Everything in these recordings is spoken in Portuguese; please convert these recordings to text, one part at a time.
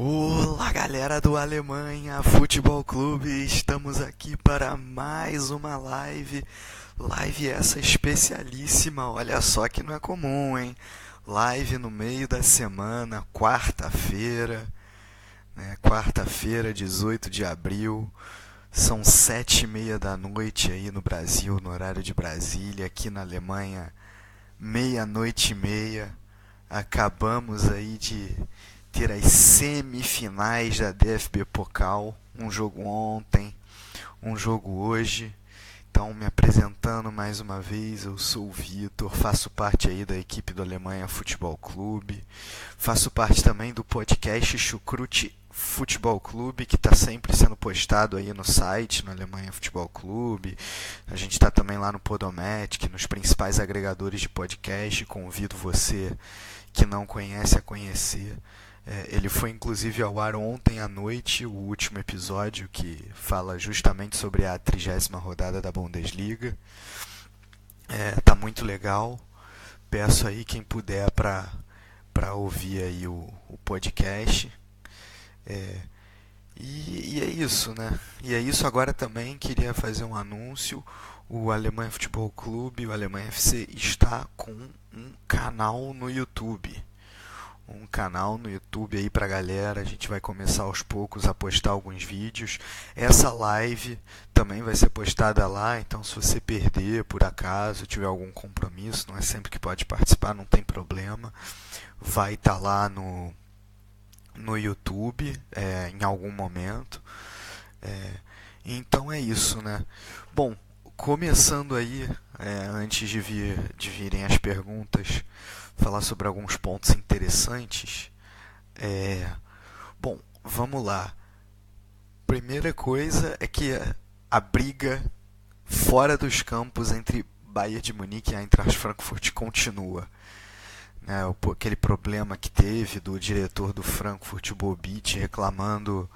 Olá, galera do Alemanha Futebol Clube, estamos aqui para mais uma live. Live essa especialíssima, olha só que não é comum, hein? Live no meio da semana, quarta-feira, né? Quarta-feira, 18 de abril, são 7h30 da noite aí no Brasil, no horário de Brasília, aqui na Alemanha, meia-noite e meia. Acabamos aí de ter as semifinais da DFB Pokal, um jogo ontem, um jogo hoje. Então, me apresentando mais uma vez, eu sou o Vitor, faço parte aí da equipe do Alemanha Futebol Clube, faço parte também do podcast Chucrute Futebol Clube, que está sempre sendo postado aí no site, no Alemanha Futebol Clube. A gente está também lá no Podomatic, nos principais agregadores de podcast. Convido você que não conhece a conhecer. Ele foi inclusive ao ar ontem à noite, o último episódio, que fala justamente sobre a 30ª rodada da Bundesliga. Tá muito legal. Peço aí quem puder para ouvir aí o podcast. E é isso, né? E é isso. Agora também queria fazer um anúncio. O Alemanha Futebol Clube, o Alemanha FC, está com um canal no YouTube. Um canal no YouTube aí pra galera. A gente vai começar aos poucos a postar alguns vídeos. Essa live também vai ser postada lá, então se você perder por acaso, tiver algum compromisso, não é sempre que pode participar, não tem problema. Vai estar lá no YouTube em algum momento. Então é isso, né? Bom, começando aí, antes de virem as perguntas, falar sobre alguns pontos interessantes. Bom, vamos lá. Primeira coisa é que a briga fora dos campos entre Bayern de Munique e Eintracht Frankfurt continua. Né, aquele problema que teve do diretor do Frankfurt, Bobic, reclamando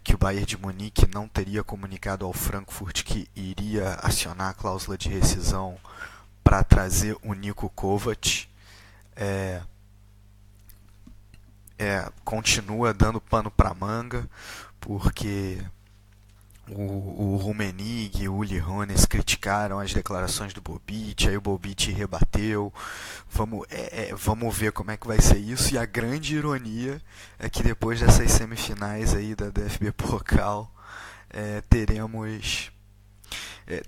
que o Bayern de Munique não teria comunicado ao Frankfurt que iria acionar a cláusula de rescisão para trazer o Niko Kovac. Continua dando pano para manga, porque o Rummenigge e o Uli Hoeneß criticaram as declarações do Bobic, aí o Bobic rebateu. Vamos ver como é que vai ser isso. E a grande ironia é que depois dessas semifinais aí da DFB Pokal,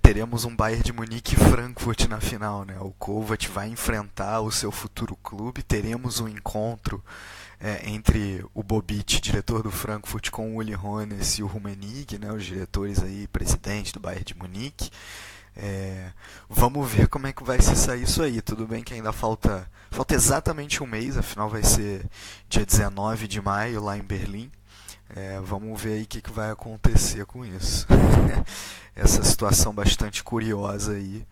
teremos um Bayern de Munique e Frankfurt na final, né? O Kovac vai enfrentar o seu futuro clube. Teremos um encontro entre o Bobic, diretor do Frankfurt, com o Uli Hoeneß e o Rummenigge, né? Os diretores aí, presidente do Bayern de Munique. Vamos ver como é que vai se sair isso aí. Tudo bem que ainda falta exatamente um mês, afinal vai ser dia 19 de maio lá em Berlim. Vamos ver aí o que vai acontecer com isso. Essa situação bastante curiosa aí.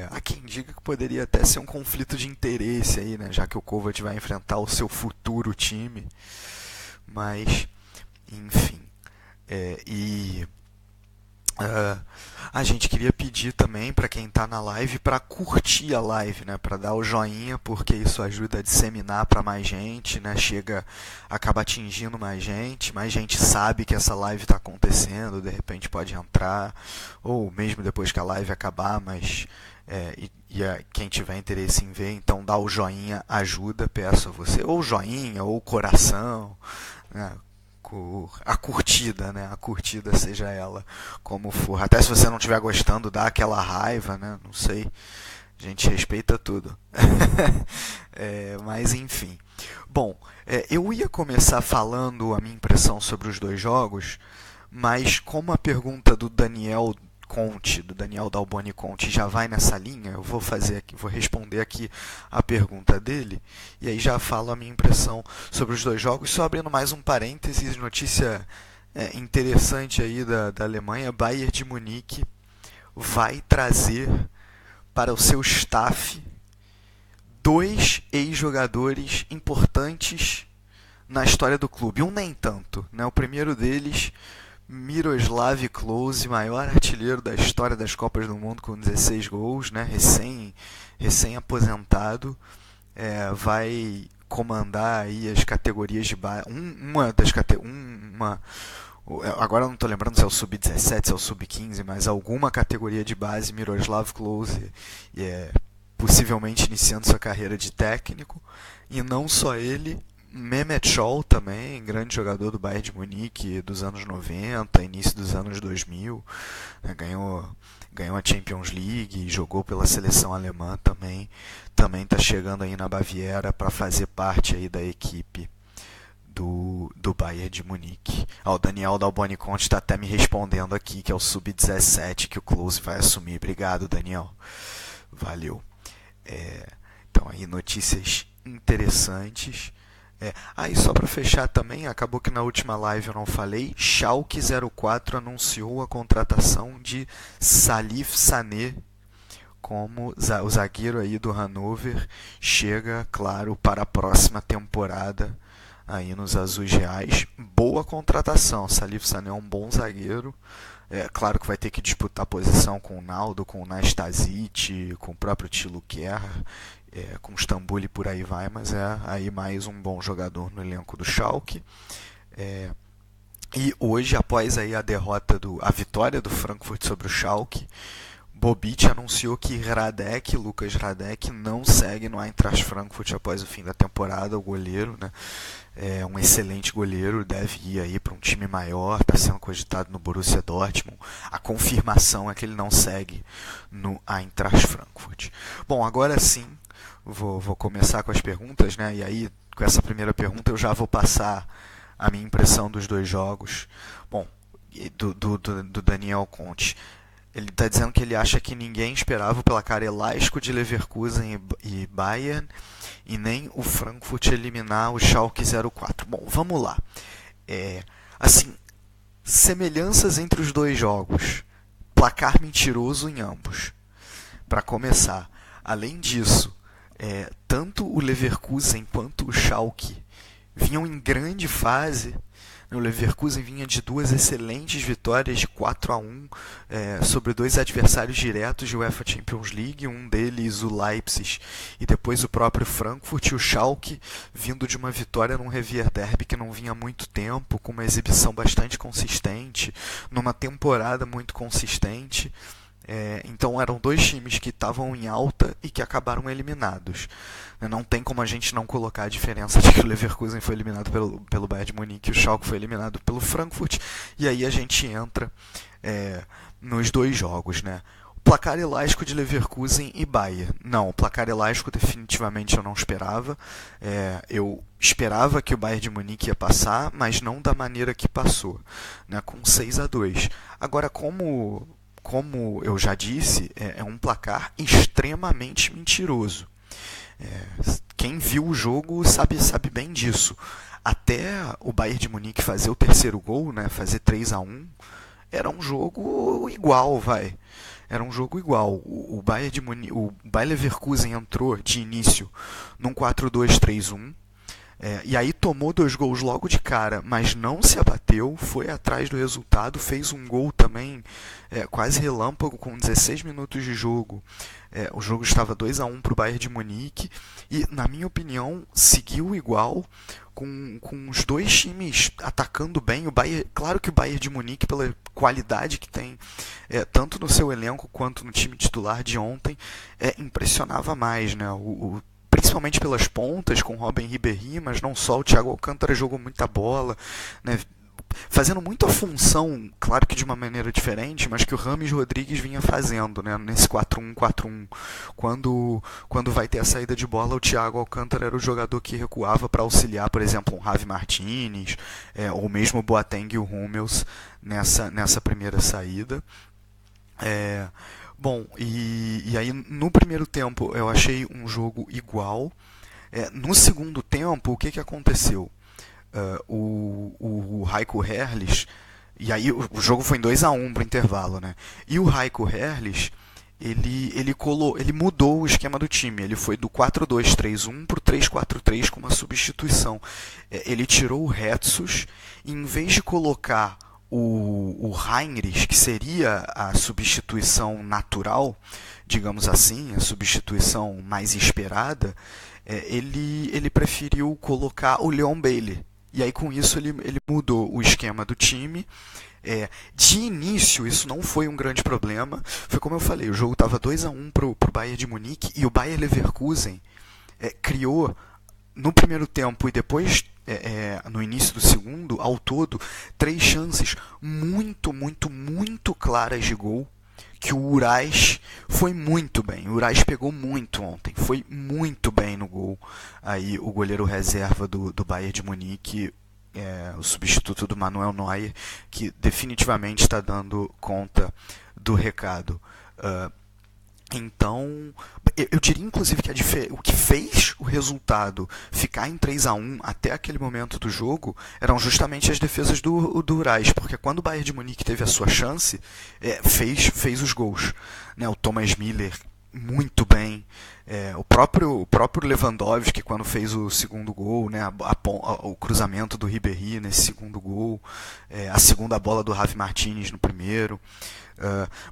Há quem diga que poderia até ser um conflito de interesse aí, né? Já que o Kovac vai enfrentar o seu futuro time. Mas, enfim. A gente queria pedir também para quem está na live para curtir a live, né? Para dar o joinha, porque isso ajuda a disseminar para mais gente, né? Acaba atingindo mais gente sabe que essa live está acontecendo, de repente pode entrar, ou mesmo depois que a live acabar, mas quem tiver interesse em ver, então dá o joinha, ajuda, peço a você, ou joinha, ou coração, né? A curtida, né? A curtida, seja ela como for. Até se você não estiver gostando, dá aquela raiva, né? Não sei. A gente respeita tudo. Mas enfim. Bom, eu ia começar falando a minha impressão sobre os dois jogos, mas como a pergunta do Daniel Conte, do Daniel Dalboni Conte, já vai nessa linha, eu vou responder aqui a pergunta dele, e aí já falo a minha impressão sobre os dois jogos. Só abrindo mais um parênteses, notícia interessante aí da Alemanha: Bayern de Munique vai trazer para o seu staff 2 ex-jogadores importantes na história do clube. Um nem tanto, né? O primeiro deles, Miroslav Klose, maior artilheiro da história das Copas do Mundo, com 16 gols, né? recém aposentado, vai comandar aí as categorias de base. Uma das categorias. Agora eu não estou lembrando se é o sub-17, se é o sub-15, mas alguma categoria de base, Miroslav Klose possivelmente iniciando sua carreira de técnico. E não só ele, Mehmet Scholl também, grande jogador do Bayern de Munique dos anos 90, início dos anos 2000, né, ganhou a Champions League e jogou pela seleção alemã também. Também está chegando aí na Baviera para fazer parte aí da equipe do Bayern de Munique. O Daniel Dalboni Conte está até me respondendo aqui que é o sub-17 que o Klose vai assumir. Obrigado, Daniel. Valeu. Então aí notícias interessantes. E só para fechar também, acabou que na última live eu não falei, Schalke 04 anunciou a contratação de Salif Sané como o zagueiro aí do Hannover chega, claro, para a próxima temporada aí nos Azuis Reais. Boa contratação, Salif Sané é um bom zagueiro. Claro que vai ter que disputar posição com o Naldo, com o Nastasic, com o próprio Thilo Kehrer, com o Stambul e por aí vai, mas é aí mais um bom jogador no elenco do Schalke. E hoje, após aí a vitória do Frankfurt sobre o Schalke, Bobic anunciou que Lucas Hradek não segue no Eintracht Frankfurt após o fim da temporada, o goleiro, né? É um excelente goleiro, deve ir aí para um time maior, está sendo cogitado no Borussia Dortmund. A confirmação é que ele não segue no Eintracht Frankfurt. Bom, agora sim, vou começar com as perguntas, né? E aí, com essa primeira pergunta, eu já vou passar a minha impressão dos dois jogos. Bom, do Daniel Conte. Ele está dizendo que ele acha que ninguém esperava o placar elástico de Leverkusen e Bayern e nem o Frankfurt eliminar o Schalke 04. Bom, vamos lá. Semelhanças entre os dois jogos. Placar mentiroso em ambos. Para começar, além disso, tanto o Leverkusen quanto o Schalke vinham em grande fase. O Leverkusen vinha de duas excelentes vitórias de 4-1 sobre dois adversários diretos de UEFA Champions League, um deles o Leipzig e depois o próprio Frankfurt, e o Schalke vindo de uma vitória num Revier Derby que não vinha há muito tempo, com uma exibição bastante consistente, numa temporada muito consistente. Então eram dois times que estavam em alta e que acabaram eliminados. Não tem como a gente não colocar a diferença de que o Leverkusen foi eliminado pelo Bayern de Munique e o Schalke foi eliminado pelo Frankfurt. E aí a gente entra nos dois jogos, né? O placar elástico de Leverkusen e Bayern. Não, o placar elástico definitivamente eu não esperava. Eu esperava que o Bayern de Munique ia passar, mas não da maneira que passou, né? Com 6-2. Agora, como eu já disse, é um placar extremamente mentiroso. Quem viu o jogo sabe bem disso. Até o Bayern de Munique fazer o terceiro gol, né, fazer 3-1, era um jogo igual, Era um jogo igual. O Bayer Leverkusen entrou de início num 4-2-3-1. E aí tomou 2 gols logo de cara, mas não se abateu, foi atrás do resultado, fez um gol também quase relâmpago com 16 minutos de jogo. O jogo estava 2-1 para o Bayern de Munique e, na minha opinião, seguiu igual, com os dois times atacando bem. Claro que o Bayern de Munique, pela qualidade que tem, tanto no seu elenco quanto no time titular de ontem, impressionava mais, né? Principalmente pelas pontas, com Robben Ribéry, mas não só. O Thiago Alcântara jogou muita bola, né? Fazendo muita função, claro que de uma maneira diferente, mas que o Rames Rodrigues vinha fazendo, né? Nesse 4-1-4-1. Quando vai ter a saída de bola, o Thiago Alcântara era o jogador que recuava para auxiliar, por exemplo, um Javi Martinez, ou mesmo o Boateng e o Hummels nessa primeira saída. Bom, e aí no primeiro tempo eu achei um jogo igual. No segundo tempo, o que aconteceu? O Heiko Herrlich, e aí o jogo foi em 2-1 para o intervalo, né? E o Heiko Herrlich, ele mudou o esquema do time. Ele foi do 4-2-3-1 para o 3-4-3 com uma substituição. Ele tirou o Retsus e, em vez de colocar o Heinrich, que seria a substituição natural, digamos assim, a substituição mais esperada, ele preferiu colocar o Leon Bailey. E aí com isso ele mudou o esquema do time. De início, isso não foi um grande problema. Foi como eu falei, o jogo estava 2-1 pro Bayern de Munique e o Bayer Leverkusen criou no primeiro tempo e depois no início do segundo, ao todo, três chances muito, muito, muito claras de gol. Que o Urais foi muito bem. O Urais pegou muito ontem, foi muito bem no gol. Aí o goleiro reserva do Bayern de Munique, o substituto do Manuel Neuer, que definitivamente está dando conta do recado. Então, eu diria inclusive que o que fez o resultado ficar em 3-1 até aquele momento do jogo eram justamente as defesas do Urais, porque quando o Bayern de Munique teve a sua chance, fez os gols. Né? O Thomas Müller muito bem. O próprio Lewandowski, quando fez o segundo gol, né, o cruzamento do Ribéry nesse segundo gol, a segunda bola do Javi Martinez no primeiro.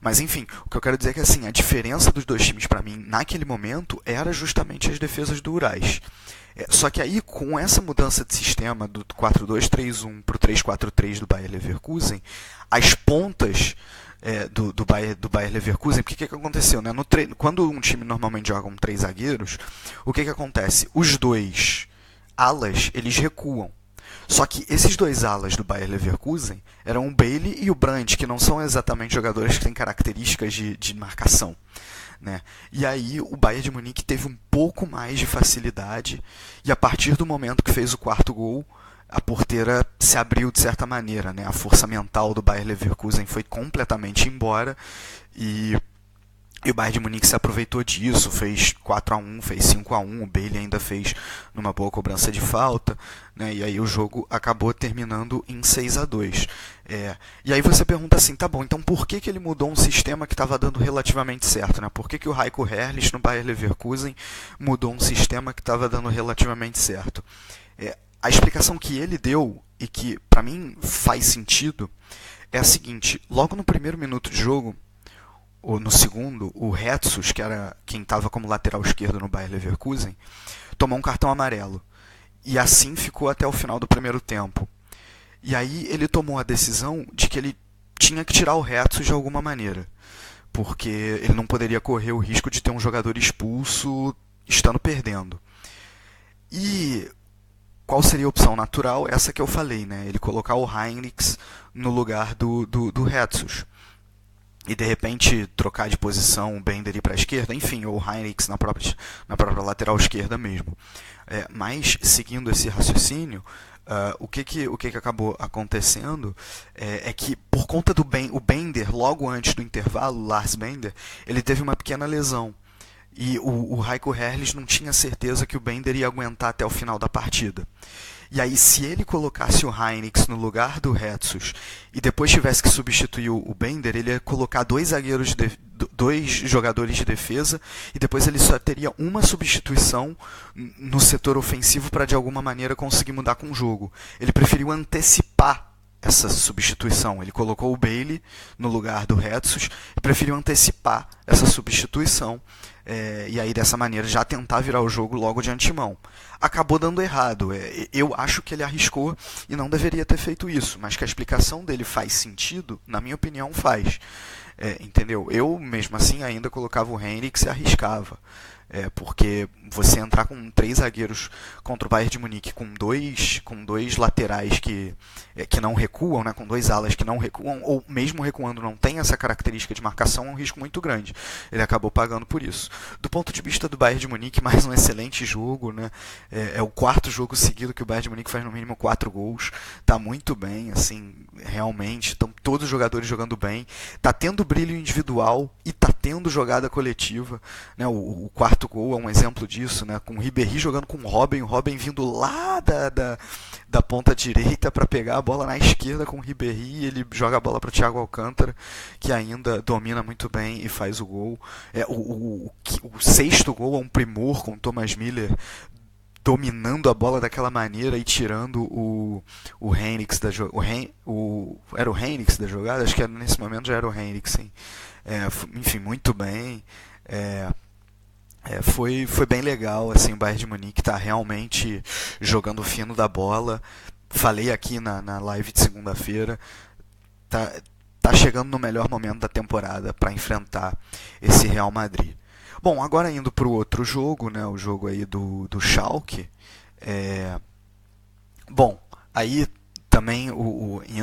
Mas enfim, o que eu quero dizer é que assim, a diferença dos dois times para mim naquele momento era justamente as defesas do Urais. Só que aí, com essa mudança de sistema do 4-2-3-1 para o 3-4-3 do Bayer Leverkusen, as pontas do Bayer Leverkusen, porque o que aconteceu? Né? Quando um time normalmente joga com três zagueiros, o que acontece? Os dois alas, eles recuam. Só que esses dois alas do Bayer Leverkusen eram o Bailey e o Brandt, que não são exatamente jogadores que têm características de marcação. Né? E aí o Bayern de Munique teve um pouco mais de facilidade, e a partir do momento que fez o quarto gol, a porteira se abriu de certa maneira. Né? A força mental do Bayer Leverkusen foi completamente embora, e o Bayern de Munique se aproveitou disso, fez 4-1, fez 5-1, o Bailey ainda fez numa boa cobrança de falta, né? E aí o jogo acabou terminando em 6-2. E aí você pergunta assim, tá bom, então por que ele mudou um sistema que estava dando relativamente certo? Né? Por que o Heiko Herrlich no Bayer Leverkusen mudou um sistema que estava dando relativamente certo? A explicação que ele deu, e que para mim faz sentido, é a seguinte: logo no primeiro minuto de jogo, ou no segundo, o Retsus, que era quem estava como lateral esquerdo no Bayer Leverkusen, tomou um cartão amarelo. E assim ficou até o final do primeiro tempo. E aí ele tomou a decisão de que ele tinha que tirar o Retsus de alguma maneira, porque ele não poderia correr o risco de ter um jogador expulso estando perdendo. E qual seria a opção natural? Essa que eu falei, né? Ele colocar o Heinrichs no lugar do Retsus. E de repente trocar de posição o Bender ir para a esquerda, enfim, ou o Heinrichs na própria lateral esquerda mesmo. Mas, seguindo esse raciocínio, o que acabou acontecendo é que, por conta do o Bender, logo antes do intervalo, o Lars Bender, ele teve uma pequena lesão. E o Heiko Herrlich não tinha certeza que o Bender ia aguentar até o final da partida. E aí, se ele colocasse o Heinrichs no lugar do Retsus e depois tivesse que substituir o Bender, ele ia colocar dois jogadores de defesa, e depois ele só teria uma substituição no setor ofensivo para de alguma maneira conseguir mudar com o jogo. Ele preferiu antecipar essa substituição. Ele colocou o Bailey no lugar do Retsus e preferiu antecipar essa substituição. E aí dessa maneira já tentar virar o jogo logo de antemão. Acabou dando errado. Eu acho que ele arriscou e não deveria ter feito isso, mas que a explicação dele faz sentido, na minha opinião faz. Entendeu? Eu mesmo assim ainda colocava o Henrique e arriscava. Porque você entrar com três zagueiros contra o Bayern de Munique com dois laterais que não recuam, né, com dois alas que não recuam, ou mesmo recuando não tem essa característica de marcação, é um risco muito grande. Ele acabou pagando por isso. Do ponto de vista do Bayern de Munique, mais um excelente jogo, né? É o quarto jogo seguido que o Bayern de Munique faz no mínimo 4 gols. Tá muito bem, assim, realmente. Estão todos os jogadores jogando bem. Tá tendo brilho individual e tá tendo jogada coletiva, né? O quarto gol é um exemplo disso, né? Com o Ribéry jogando com o Robben vindo lá da ponta direita para pegar a bola na esquerda com o Ribéry, ele joga a bola para o Thiago Alcântara, que ainda domina muito bem e faz o gol. O sexto gol é um primor, com o Thomas Müller dominando a bola daquela maneira e tirando o Henrichs da jogada. Era o Henrichs da jogada? Acho que nesse momento já era o Henrichs, sim. Enfim, muito bem. Foi bem legal, assim, o Bayern de Munique está realmente jogando fino da bola. Falei aqui na live de segunda-feira, tá, tá chegando no melhor momento da temporada para enfrentar esse Real Madrid. Bom, agora indo para o outro jogo, né, o jogo aí do Schalke. É, bom, aí também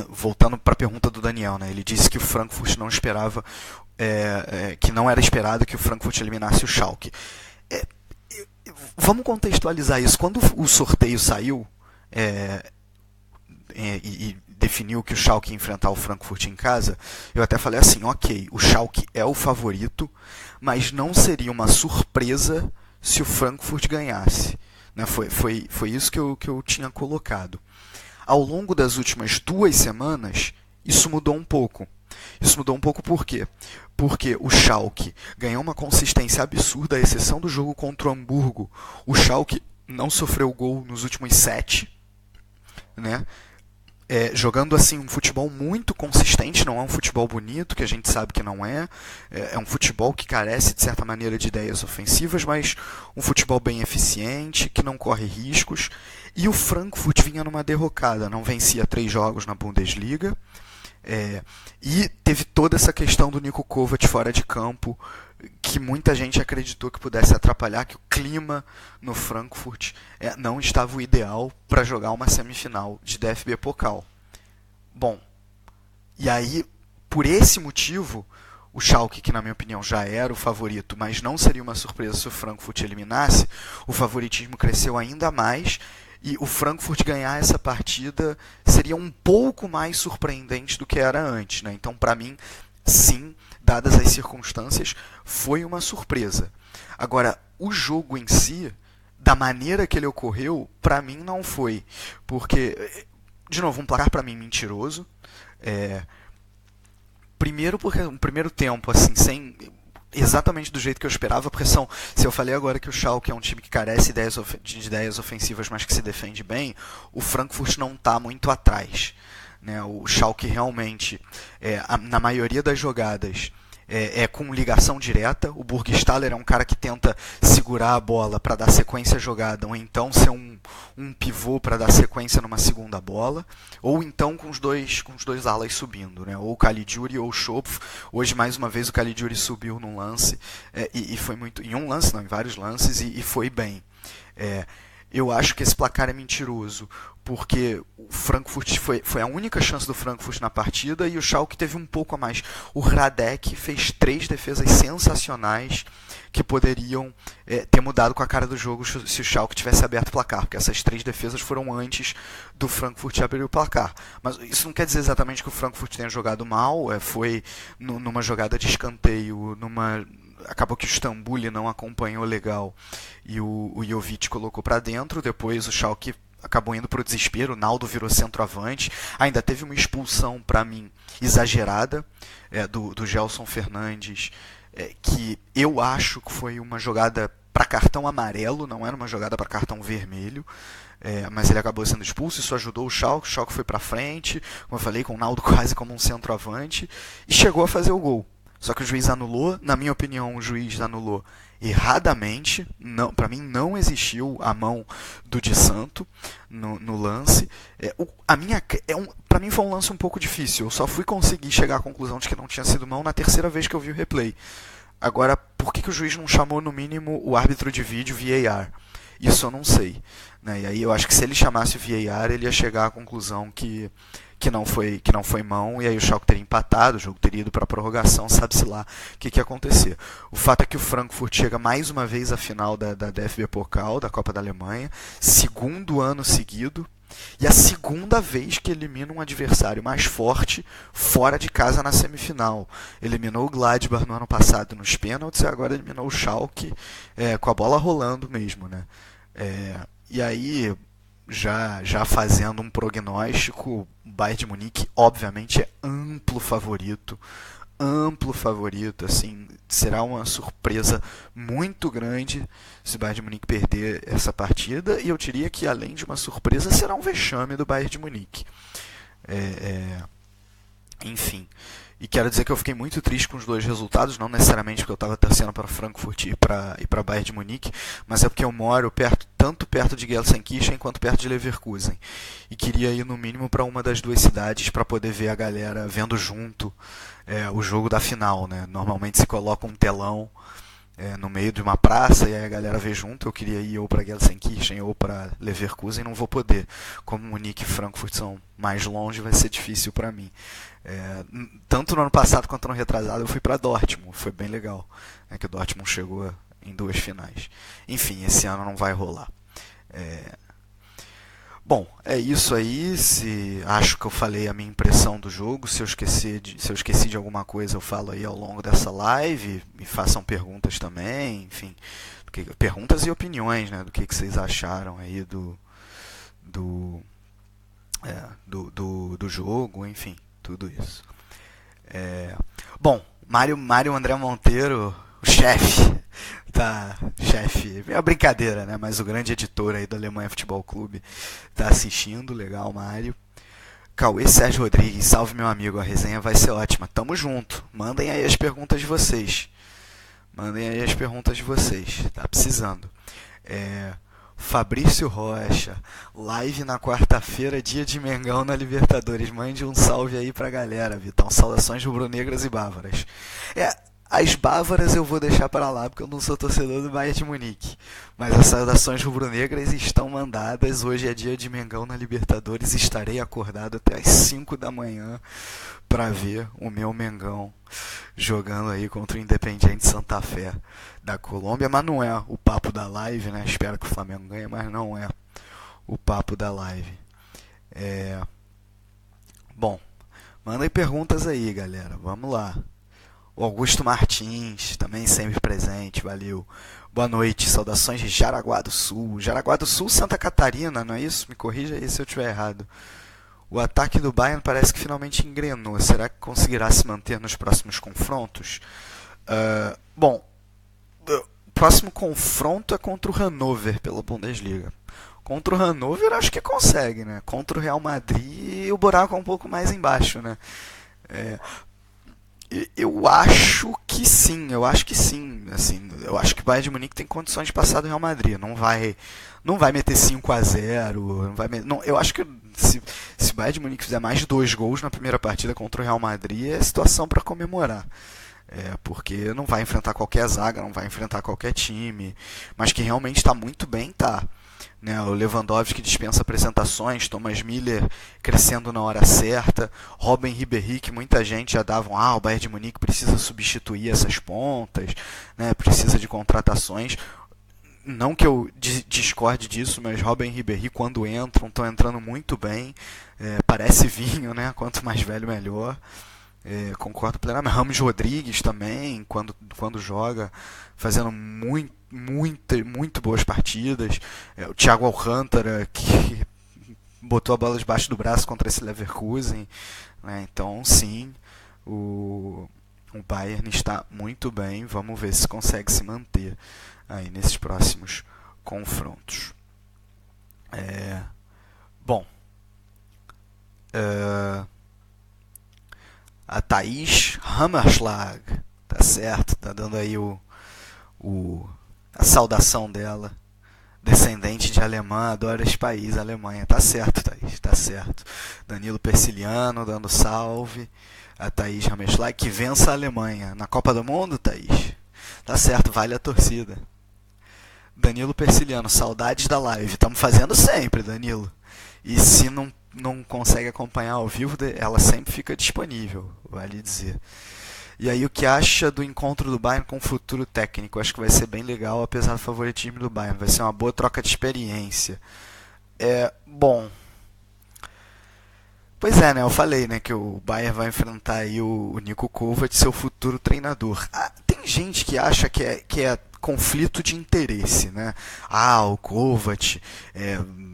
voltando para a pergunta do Daniel, né, ele disse que o Frankfurt não esperava, que não era esperado que o Frankfurt eliminasse o Schalke. É, vamos contextualizar isso. Quando o sorteio saiu, é, e definiu que o Schalke ia enfrentar o Frankfurt em casa, eu até falei assim, ok, o Schalke é o favorito, mas não seria uma surpresa se o Frankfurt ganhasse. Né? Foi isso que eu tinha colocado. Ao longo das últimas 2 semanas, isso mudou um pouco. Isso mudou um pouco por quê? Porque o Schalke ganhou uma consistência absurda, à exceção do jogo contra o Hamburgo. O Schalke não sofreu gol nos últimos 7, né? Jogando assim um futebol muito consistente, não é um futebol bonito, que a gente sabe que não é. É um futebol que carece, de certa maneira, de ideias ofensivas, mas um futebol bem eficiente, que não corre riscos. E o Frankfurt vinha numa derrocada, não vencia 3 jogos na Bundesliga. E teve toda essa questão do Niko Kovac fora de campo, que muita gente acreditou que pudesse atrapalhar, que o clima no Frankfurt não estava o ideal para jogar uma semifinal de DFB Pokal. Bom, e aí, por esse motivo, o Schalke, que na minha opinião já era o favorito, mas não seria uma surpresa se o Frankfurt eliminasse, o favoritismo cresceu ainda mais, e o Frankfurt ganhar essa partida seria um pouco mais surpreendente do que era antes. Né? Então, para mim, sim, dadas as circunstâncias, foi uma surpresa. Agora, o jogo em si, da maneira que ele ocorreu, para mim não foi. Porque, de novo, um placar para mim mentiroso. Primeiro porque um primeiro tempo, assim, sem exatamente do jeito que eu esperava, porque se eu falei agora que o Schalke é um time que carece de ideias ofensivas, mas que se defende bem, o Frankfurt não está muito atrás. Né? O Schalke realmente, na maioria das jogadas, com ligação direta. O Burgstaller é um cara que tenta segurar a bola para dar sequência à jogada, ou então ser um pivô para dar sequência numa segunda bola, ou então com os dois alas subindo, né? Ou o Caligiuri ou o Schopf. Hoje, mais uma vez, o Caligiuri subiu num lance, e foi muito. Em um lance, não, em vários lances, e foi bem. Eu acho que esse placar é mentiroso, porque o Frankfurt foi a única chance do Frankfurt na partida e o Schalke teve um pouco a mais. O Hradek fez 3 defesas sensacionais que poderiam ter mudado com a cara do jogo se o Schalke tivesse aberto o placar, porque essas 3 defesas foram antes do Frankfurt abrir o placar. Mas isso não quer dizer exatamente que o Frankfurt tenha jogado mal, foi numa jogada de escanteio, acabou que o Stambuli não acompanhou legal e o Jovic colocou para dentro. Depois o Schalke acabou indo para o desespero, o Naldo virou centroavante. Ainda teve uma expulsão, para mim, exagerada, do Gelson Fernandes, que eu acho que foi uma jogada para cartão amarelo, não era uma jogada para cartão vermelho. Mas ele acabou sendo expulso, isso ajudou o Schalke foi para frente, como eu falei, com o Naldo quase como um centroavante, e chegou a fazer o gol. Só que o juiz anulou, na minha opinião, o juiz anulou erradamente. Para mim não existiu a mão do Di Santo no lance. Para mim foi um lance um pouco difícil. Eu só fui conseguir chegar à conclusão de que não tinha sido mão na terceira vez que eu vi o replay. Agora, por que o juiz não chamou no mínimo o árbitro de vídeo VAR? Isso eu não sei. Né? E aí eu acho que se ele chamasse o VAR, ele ia chegar à conclusão que não foi mão, e aí o Schalke teria empatado, o jogo teria ido para a prorrogação, sabe-se lá o que ia acontecer. O fato é que o Frankfurt chega mais uma vez à final da DFB Pokal, da Copa da Alemanha, segundo ano seguido, e a segunda vez que elimina um adversário mais forte fora de casa na semifinal. Eliminou o Gladbach no ano passado nos pênaltis, e agora eliminou o Schalke com a bola rolando mesmo. Né? E aí, já fazendo um prognóstico, o Bayern de Munique obviamente é amplo favorito, assim, será uma surpresa muito grande se o Bayern de Munique perder essa partida, e eu diria que além de uma surpresa, será um vexame do Bayern de Munique. Enfim. E quero dizer que eu fiquei muito triste com os dois resultados, não necessariamente porque eu estava torcendo para Frankfurt e para Bayern de Munique, mas é porque eu moro tanto perto de Gelsenkirchen quanto perto de Leverkusen. E queria ir no mínimo para uma das duas cidades para poder ver a galera vendo junto o jogo da final, né? Normalmente se coloca um telão no meio de uma praça e aí a galera vê junto. Eu queria ir ou para Gelsenkirchen ou para Leverkusen, não vou poder. Como Munique e Frankfurt são mais longe, vai ser difícil para mim. Tanto no ano passado quanto no retrasado eu fui para Dortmund, foi bem legal, que o Dortmund chegou em duas finais. Enfim, esse ano não vai rolar. Bom, é isso aí. Acho que eu falei a minha impressão do jogo. Se eu esqueci de alguma coisa, eu falo aí ao longo dessa live. Me façam perguntas também, enfim, perguntas e opiniões, né, do que vocês acharam aí do, do jogo, enfim, tudo isso. Bom, Mário André Monteiro, o chefe, tá, chefe, é uma brincadeira, né? Mas o grande editor aí do Alemanha Futebol Clube tá assistindo, legal, Mário. Cauê Sérgio Rodrigues, salve meu amigo, a resenha vai ser ótima. Tamo junto. Mandem aí as perguntas de vocês. Tá precisando. Fabrício Rocha, live na quarta-feira, dia de Mengão na Libertadores. Mande um salve aí pra galera, Vitão. Saudações rubro-negras e bávaras. As bávaras eu vou deixar para lá, porque eu não sou torcedor do Bayern de Munique. Mas as saudações rubro-negras estão mandadas. Hoje é dia de Mengão na Libertadores. Estarei acordado até as 5 da manhã para ver o meu Mengão jogando aí contra o Independiente Santa Fé da Colômbia. Mas não é o papo da live, né? Espero que o Flamengo ganhe, mas não é o papo da live. Bom, mandem perguntas aí, galera. Vamos lá. O Augusto Martins, também sempre presente, valeu. Boa noite, saudações de Jaraguá do Sul. Jaraguá do Sul, Santa Catarina, não é isso? Me corrija aí se eu estiver errado. O ataque do Bayern parece que finalmente engrenou. Será que conseguirá se manter nos próximos confrontos? Bom, o próximo confronto é contra o Hannover pela Bundesliga. Contra o Hannover acho que consegue, né? Contra o Real Madrid o buraco é um pouco mais embaixo, né? Eu acho que sim, assim, eu acho que o Bayern de Munique tem condições de passar do Real Madrid, não vai meter 5-0, eu acho que se o Bayern de Munique fizer mais de 2 gols na primeira partida contra o Real Madrid, é situação para comemorar. Porque não vai enfrentar qualquer zaga, não vai enfrentar qualquer time, mas que realmente está muito bem, tá. Né, o Lewandowski dispensa apresentações, Thomas Müller crescendo na hora certa, Robben Ribéry, que muita gente já dava o Bayern de Munique precisa substituir essas pontas, né, precisa de contratações. Não que eu discorde disso, mas Robben Ribéry, quando estão entrando muito bem, parece vinho, né, quanto mais velho melhor. Concordo plenamente. Ramos Rodrigues também, quando joga, fazendo muito boas partidas. O Thiago Alcântara, que botou a bola debaixo do braço contra esse Leverkusen. Né? Então, sim, o Bayern está muito bem. Vamos ver se consegue se manter aí nesses próximos confrontos. Bom. A Thaís Hammerschlag, tá certo, tá dando aí a saudação dela, descendente de alemã, adora esse país, a Alemanha, tá certo, Thaís, tá certo. Danilo Persiliano dando salve, a Thaís Hammerschlag, que vença a Alemanha na Copa do Mundo, Thaís, tá certo, vale a torcida. Danilo Persiliano, saudades da live, estamos fazendo sempre, Danilo, e se não consegue acompanhar ao vivo, ela sempre fica disponível, vale dizer. E aí, o que acha do encontro do Bayern com o futuro técnico? Acho que vai ser bem legal, apesar do favoritismo do Bayern. Vai ser uma boa troca de experiência. Bom. Pois é, né? Eu falei, né, que o Bayern vai enfrentar aí o Niko Kovac, seu futuro treinador. Tem gente que acha que é conflito de interesse, né? O Kovac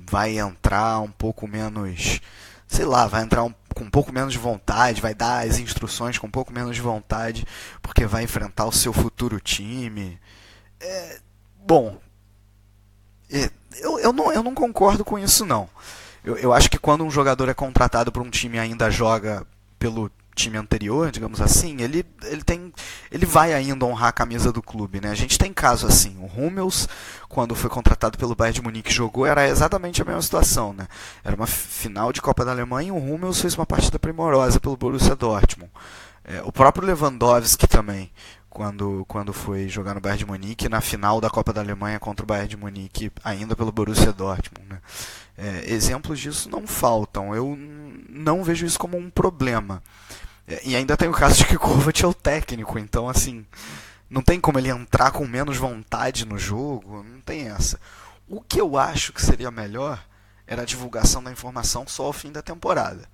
vai entrar um pouco menos, sei lá, vai entrar com um pouco menos de vontade, vai dar as instruções com um pouco menos de vontade, porque vai enfrentar o seu futuro time. Bom, eu não concordo com isso, não. Eu acho que quando um jogador é contratado por um time e ainda joga pelo time anterior, digamos assim, ele vai ainda honrar a camisa do clube, né? A gente tem caso assim, o Hummels, quando foi contratado pelo Bayern de Munique, jogou, era exatamente a mesma situação, né? Era uma final de Copa da Alemanha e o Hummels fez uma partida primorosa pelo Borussia Dortmund. O próprio Lewandowski também, quando foi jogar no Bayern de Munique, na final da Copa da Alemanha contra o Bayern de Munique, ainda pelo Borussia Dortmund, né? Exemplos disso não faltam. Eu não vejo isso como um problema. E ainda tem o caso de que o Kovac é o técnico, então assim, não tem como ele entrar com menos vontade no jogo, não tem essa. O que eu acho que seria melhor era a divulgação da informação só ao fim da temporada.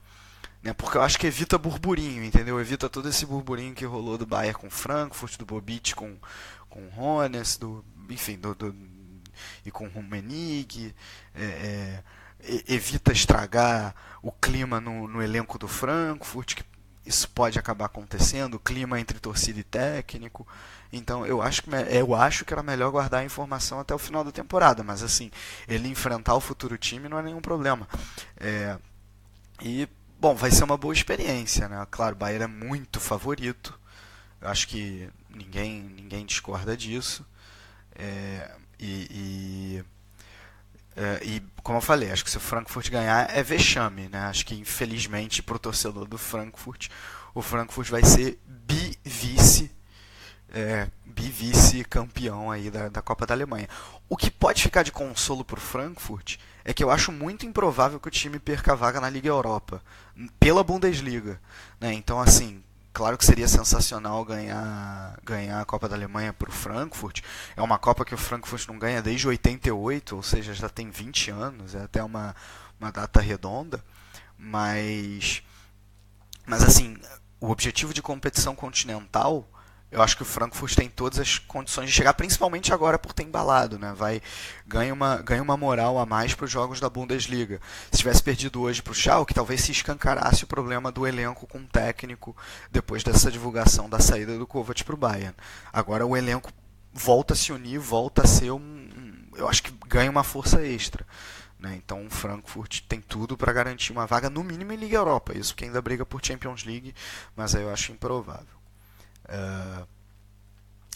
Né? Porque eu acho que evita burburinho, entendeu? Evita todo esse burburinho que rolou do Bayern com Frankfurt, do Bobic com o Hoeneß, enfim, e com o Rummenigge. Evita estragar o clima no elenco do Frankfurt, que isso pode acabar acontecendo, o clima entre torcida e técnico. Então eu acho que era melhor guardar a informação até o final da temporada, mas assim, ele enfrentar o futuro time não é nenhum problema. Bom, vai ser uma boa experiência, né? Claro, o Bayern é muito favorito, eu acho que ninguém discorda disso. E como eu falei, acho que se o Frankfurt ganhar é vexame, né? Acho que infelizmente para o torcedor do Frankfurt, o Frankfurt vai ser bivice campeão aí da Copa da Alemanha. O que pode ficar de consolo para o Frankfurt é que eu acho muito improvável que o time perca a vaga na Liga Europa, pela Bundesliga, né? Então assim, claro que seria sensacional ganhar a Copa da Alemanha para o Frankfurt. É uma Copa que o Frankfurt não ganha desde 88, ou seja, já tem 20 anos, é até uma data redonda. Mas assim, o objetivo de competição continental, eu acho que o Frankfurt tem todas as condições de chegar, principalmente agora por ter embalado, né? Ganha uma moral a mais para os jogos da Bundesliga. Se tivesse perdido hoje para o Schalke, talvez se escancarasse o problema do elenco com o técnico depois dessa divulgação da saída do Kovac para o Bayern. Agora o elenco volta a se unir, volta a ser eu acho que ganha uma força extra. Né? Então o Frankfurt tem tudo para garantir uma vaga, no mínimo em Liga Europa. Isso que ainda briga por Champions League, mas aí eu acho improvável.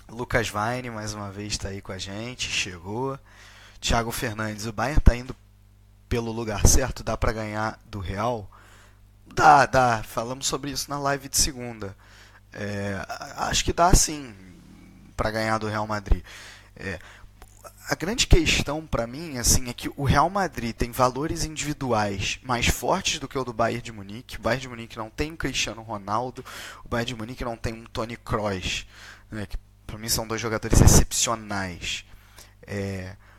Lucas Weine mais uma vez está aí com a gente, chegou. Thiago Fernandes, o Bayern está indo pelo lugar certo? Dá para ganhar do Real? Dá. Falamos sobre isso na live de segunda. Acho que dá sim para ganhar do Real Madrid. A grande questão para mim assim, é que o Real Madrid tem valores individuais mais fortes do que o do Bayern de Munique. O Bayern de Munique não tem um Cristiano Ronaldo, o Bayern de Munique não tem um Toni Kroos, né, que para mim são dois jogadores excepcionais.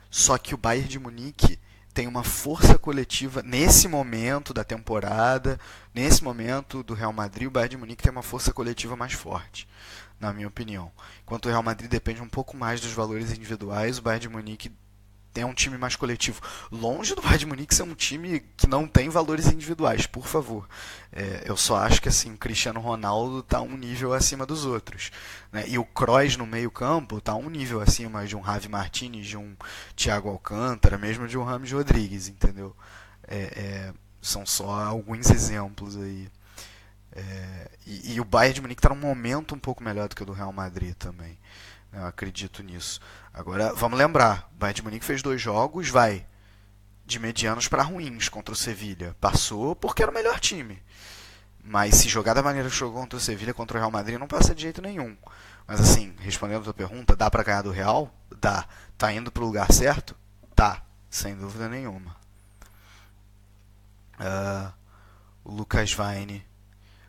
Só que o Bayern de Munique tem uma força coletiva nesse momento da temporada, nesse momento do Real Madrid, o Bayern de Munique tem uma força coletiva mais forte, na minha opinião. Enquanto o Real Madrid depende um pouco mais dos valores individuais, o Bayern de Munique é um time mais coletivo. Longe do Bayern de Munique ser um time que não tem valores individuais, por favor. Eu só acho que assim, o Cristiano Ronaldo está um nível acima dos outros. Né? E o Kroos no meio campo está um nível acima de um Javi Martinez, de um Thiago Alcântara, mesmo de um James Rodrigues, entendeu? São só alguns exemplos aí. E o Bayern de Munique está num momento um pouco melhor do que o do Real Madrid também. Eu acredito nisso. Agora, vamos lembrar, o Bayern de Munique fez 2 jogos, de medianos para ruins contra o Sevilla. Passou porque era o melhor time. Mas se jogar da maneira que jogou contra o Sevilla, contra o Real Madrid, não passa de jeito nenhum. Mas assim, respondendo a tua pergunta, dá para ganhar do Real? Dá. Tá indo pro lugar certo? Tá, sem dúvida nenhuma. O Lucas Weine.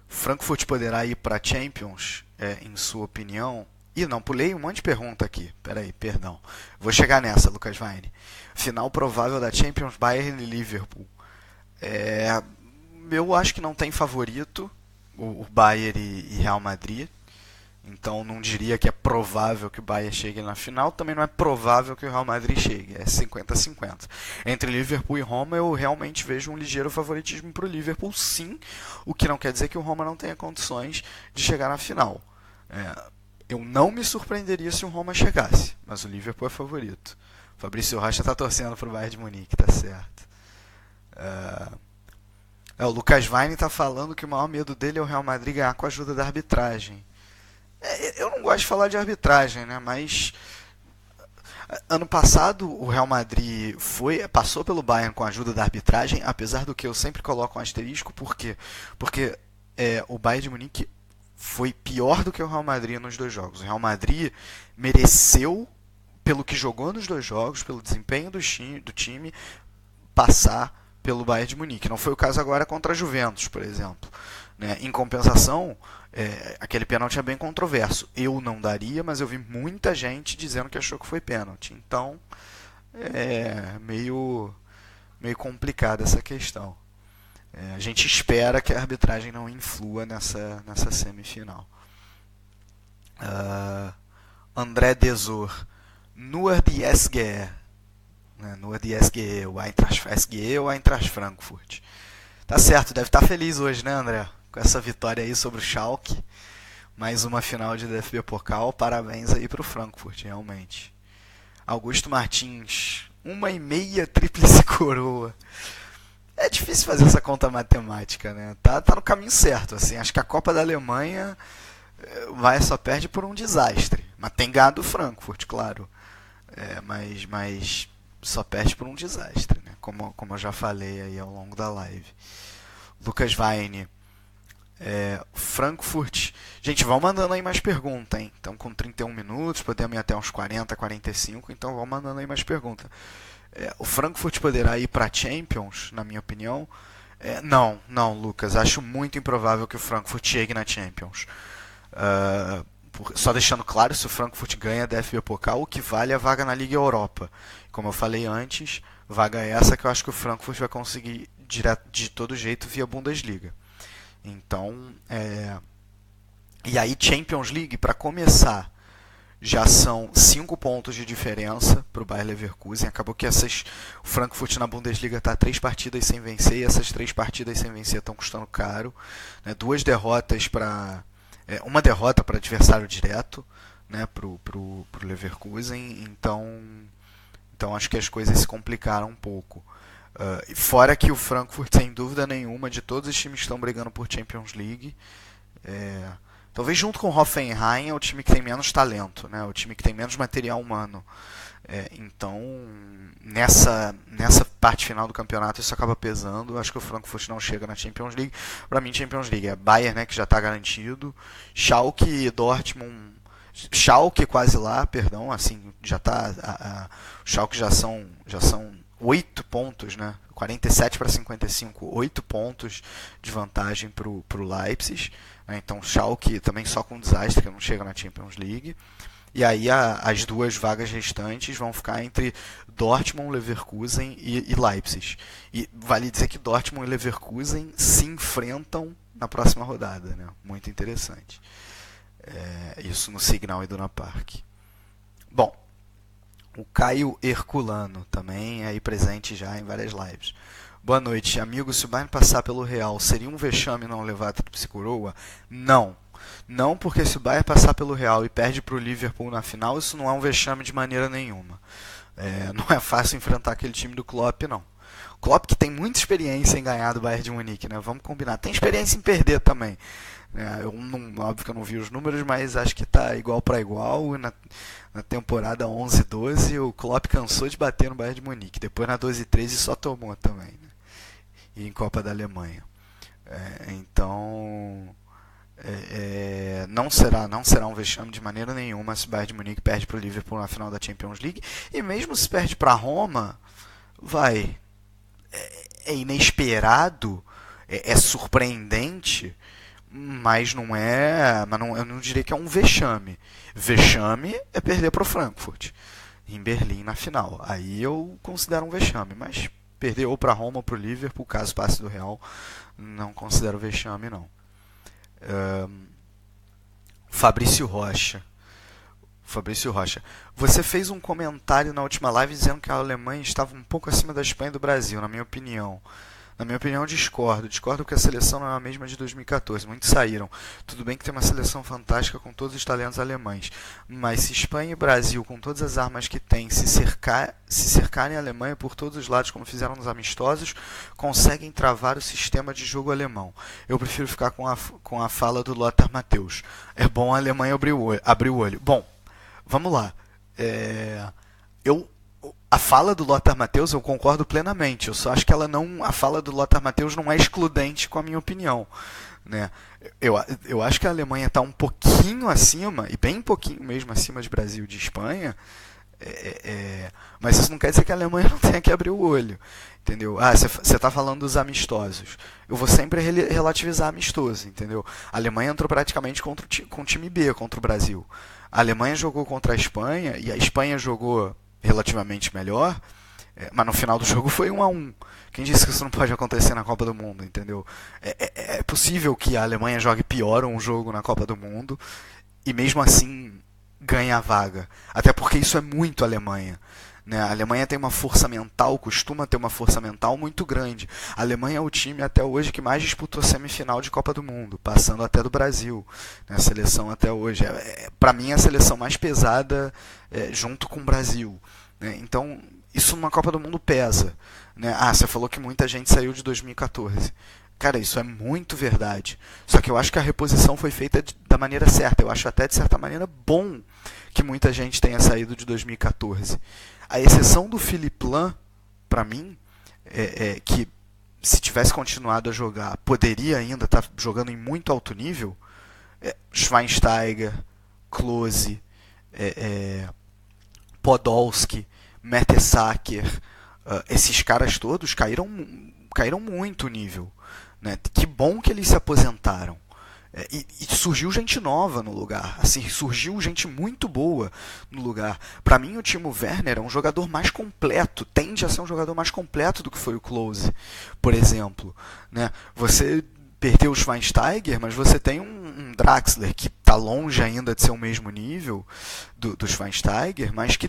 Frankfurt poderá ir para Champions, em sua opinião? Não, pulei um monte de pergunta aqui. Peraí, perdão. Vou chegar nessa, Lucas Weine. Final provável da Champions, Bayern e Liverpool. Eu acho que não tem favorito, o Bayern e Real Madrid. Então não diria que é provável que o Bayern chegue na final. Também não é provável que o Real Madrid chegue. É 50-50. Entre Liverpool e Roma, eu realmente vejo um ligeiro favoritismo para o Liverpool, sim. O que não quer dizer que o Roma não tenha condições de chegar na final. Eu não me surpreenderia se o Roma chegasse, mas o Liverpool é favorito. Fabrício Rocha está torcendo para o Bayern de Munique, tá certo. O Lucas Vine tá falando que o maior medo dele é o Real Madrid ganhar com a ajuda da arbitragem. Eu não gosto de falar de arbitragem, né? Mas ano passado o Real Madrid passou pelo Bayern com a ajuda da arbitragem, apesar do que eu sempre coloco um asterisco, por quê? Porque o Bayern de Munique foi pior do que o Real Madrid nos dois jogos. O Real Madrid mereceu, pelo que jogou nos dois jogos, pelo desempenho do time, passar pelo Bayern de Munique. Não foi o caso agora contra a Juventus, por exemplo. Né? Em compensação, aquele pênalti é bem controverso. Eu não daria, mas eu vi muita gente dizendo que achou que foi pênalti. Então, é meio complicada essa questão. A gente espera que a arbitragem não influa nessa semifinal. André Desor. Nur die SGE. Nur die SGE, o Eintracht SGE ou Eintracht Frankfurt. Tá certo, deve estar feliz hoje, né, André? Com essa vitória aí sobre o Schalke. Mais uma final de DFB Pokal. Parabéns aí pro Frankfurt, realmente. Augusto Martins. 1,5 tríplice coroa. É difícil fazer essa conta matemática, né? Tá no caminho certo, assim. Acho que a Copa da Alemanha só perde por um desastre. Mas tem ganhado o Frankfurt, claro. Mas só perde por um desastre, né? Como eu já falei aí ao longo da live. Lucas Vine. Frankfurt. Gente, vão mandando aí mais perguntas, hein? Então, com 31 minutos, podemos ir até uns 40, 45. Então, vão mandando aí mais perguntas. O Frankfurt poderá ir para a Champions, na minha opinião? Não, Lucas. Acho muito improvável que o Frankfurt chegue na Champions. Só deixando claro, se o Frankfurt ganha a DFB Pokal, o que vale é a vaga na Liga Europa. Como eu falei antes, vaga essa que eu acho que o Frankfurt vai conseguir de todo jeito via Bundesliga. Então, e aí Champions League, para começar, já são 5 pontos de diferença para o Bayer Leverkusen. Acabou que o Frankfurt na Bundesliga está 3 partidas sem vencer, e essas 3 partidas sem vencer estão custando caro. Né? 2 derrotas para... uma derrota para adversário direto, né, pro Leverkusen. Então acho que as coisas se complicaram um pouco. Fora que o Frankfurt, sem dúvida nenhuma, de todos os times que estão brigando por Champions League, talvez junto com o Hoffenheim, é o time que tem menos talento, né? O time que tem menos material humano. Então, nessa parte final do campeonato, isso acaba pesando. Acho que o Frankfurt não chega na Champions League. Para mim, Champions League é Bayern, né, que já está garantido. Schalke e Dortmund. Schalke quase lá, perdão. Assim, já está. O Schalke já são 8 pontos, né? 47 para 55, 8 pontos de vantagem para o Leipzig. Então, Schalke também só com desastre, que não chega na Champions League. E aí as 2 vagas restantes vão ficar entre Dortmund, Leverkusen e Leipzig. E vale dizer que Dortmund e Leverkusen se enfrentam na próxima rodada, né? Muito interessante. Isso no Signal Iduna Park. Bom, o Caio Herculano também é aí presente já em várias lives. Boa noite, amigo. Se o Bayern passar pelo Real, seria um vexame não levar a tríplice coroa? Não, porque se o Bayern passar pelo Real e perde para o Liverpool na final, isso não é um vexame de maneira nenhuma. Não é fácil enfrentar aquele time do Klopp, não. O Klopp que tem muita experiência em ganhar do Bayern de Munique, né? Vamos combinar. Tem experiência em perder também. Óbvio que eu não vi os números, mas acho que está igual para igual. Na temporada 11-12, o Klopp cansou de bater no Bayern de Munique. Depois na 12-13 só tomou também, né? E em Copa da Alemanha. Então... não será um vexame de maneira nenhuma se o Bayern de Munique perde para o Liverpool na final da Champions League. E mesmo se perde para a Roma, é inesperado, é surpreendente, mas não é. Eu não diria que é um vexame. Vexame é perder para o Frankfurt em Berlim na final. Aí eu considero um vexame, mas perder ou para a Roma ou para o Liverpool, caso passe do Real, não considero vexame, não. Fabrício Rocha, você fez um comentário na última live dizendo que a Alemanha estava um pouco acima da Espanha e do Brasil, na minha opinião. Na minha opinião, discordo. Discordo que a seleção não é a mesma de 2014. Muitos saíram. Tudo bem que tem uma seleção fantástica com todos os talentos alemães. Mas se Espanha e Brasil, com todas as armas que têm, se cercarem a Alemanha por todos os lados, como fizeram nos amistosos, conseguem travar o sistema de jogo alemão. Eu prefiro ficar com a fala do Lothar Matthäus. É bom a Alemanha abrir o olho. Bom, vamos lá. A fala do Lothar Matthäus eu concordo plenamente. Eu só acho que a fala do Lothar Matthäus não é excludente com a minha opinião, né? Eu acho que a Alemanha está um pouquinho acima, e bem pouquinho mesmo acima de Brasil e de Espanha, mas isso não quer dizer que a Alemanha não tenha que abrir o olho, entendeu? Você está falando dos amistosos. Eu vou sempre relativizar amistoso, entendeu? A Alemanha entrou praticamente com o time B contra o Brasil. A Alemanha jogou contra a Espanha, e a Espanha jogou relativamente melhor, mas no final do jogo foi 1-1. Quem disse que isso não pode acontecer na Copa do Mundo, entendeu? É possível que a Alemanha jogue pior um jogo na Copa do Mundo e mesmo assim ganhe a vaga. Até porque isso é muito Alemanha, né? A Alemanha tem uma força mental, costuma ter uma força mental muito grande. A Alemanha é o time até hoje que mais disputou semifinal de Copa do Mundo, passando até do Brasil, né? A seleção até hoje. Para mim, é a seleção mais pesada junto com o Brasil, né? Então, isso numa Copa do Mundo pesa, né? Você falou que muita gente saiu de 2014. Cara, isso é muito verdade. Só que eu acho que a reposição foi feita da maneira certa. Eu acho até, de certa maneira, bom que muita gente tenha saído de 2014. A exceção do Philipp Lahm, para mim, que se tivesse continuado a jogar, poderia ainda estar jogando em muito alto nível. Schweinsteiger, Klose, Podolski, Mertesacker, esses caras todos caíram muito o nível, né? Que bom que eles se aposentaram. E surgiu gente nova no lugar, assim, surgiu gente muito boa no lugar. Para mim, o Timo Werner é um jogador mais completo, tende a ser um jogador mais completo do que foi o Klose, por exemplo, né? Você perdeu o Schweinsteiger, mas você tem um Draxler que está longe ainda de ser o mesmo nível do Schweinsteiger, mas que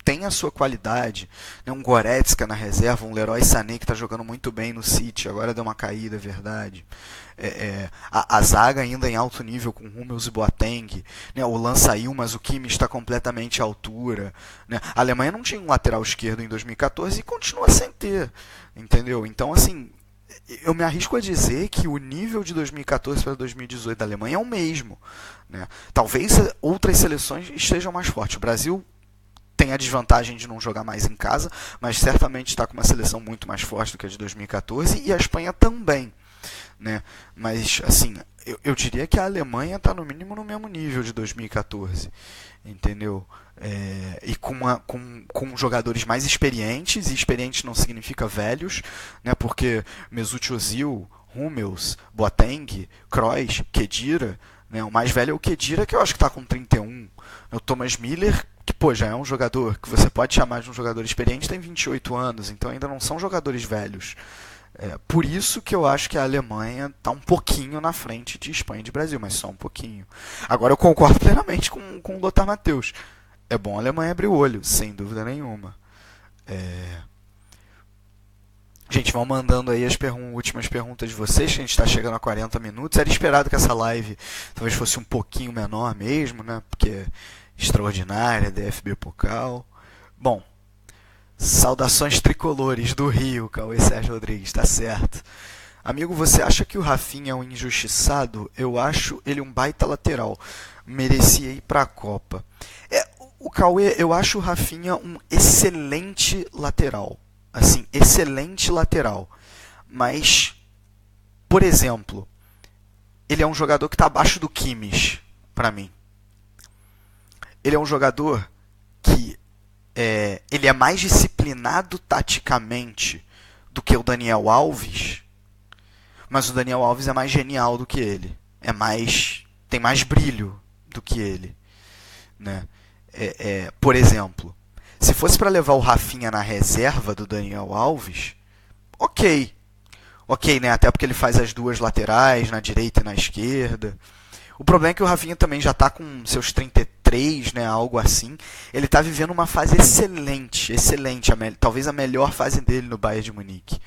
tem a sua qualidade, né? Um Goretzka na reserva, um Leroy Sané que está jogando muito bem no City, agora deu uma caída, é verdade. A zaga ainda em alto nível com Hummels e Boateng, né? O Lan saiu, mas o Kimmich está completamente à altura, né? A Alemanha não tinha um lateral esquerdo em 2014 e continua sem ter, entendeu? Então, assim, eu me arrisco a dizer que o nível de 2014 para 2018 da Alemanha é o mesmo, né? Talvez outras seleções estejam mais fortes. O Brasil tem a desvantagem de não jogar mais em casa, mas certamente está com uma seleção muito mais forte do que a de 2014, e a Espanha também, né? Mas, assim, eu diria que a Alemanha está no mínimo no mesmo nível de 2014, entendeu? E com jogadores mais experientes, e experientes não significa velhos, né? Porque Mesut Ozil, Hummels, Boateng, Kroos, Khedira, né? O mais velho é o Khedira, que eu acho que está com 31. O Thomas Müller, que já é um jogador que você pode chamar de um jogador experiente, tem 28 anos, então ainda não são jogadores velhos. Por isso que eu acho que a Alemanha está um pouquinho na frente de Espanha e de Brasil, mas só um pouquinho. Agora eu concordo plenamente com o Lothar Matthäus. É bom a Alemanha abrir o olho, sem dúvida nenhuma. Gente, vão mandando aí as últimas perguntas de vocês, que a gente está chegando a 40 minutos. Era esperado que essa live talvez fosse um pouquinho menor mesmo, né? Porque extraordinária, DFB Pokal. Bom, saudações tricolores do Rio, Cauê Sérgio Rodrigues, tá certo. Amigo, você acha que o Rafinha é um injustiçado? Eu acho ele um baita lateral. Merecia ir pra Copa. O Cauê, eu acho o Rafinha um excelente lateral. Assim, excelente lateral. Mas, por exemplo, ele é um jogador que está abaixo do Kimmich, pra mim. Ele é um jogador que ele é mais disciplinado taticamente do que o Daniel Alves, mas o Daniel Alves é mais genial do que ele. Tem mais brilho do que ele, né? Por exemplo, se fosse para levar o Rafinha na reserva do Daniel Alves, ok, né? Até porque ele faz as duas laterais, na direita e na esquerda. O problema é que o Rafinha também já está com seus 33, né, algo assim. Ele está vivendo uma fase excelente, talvez a melhor fase dele no Bayern de Munique,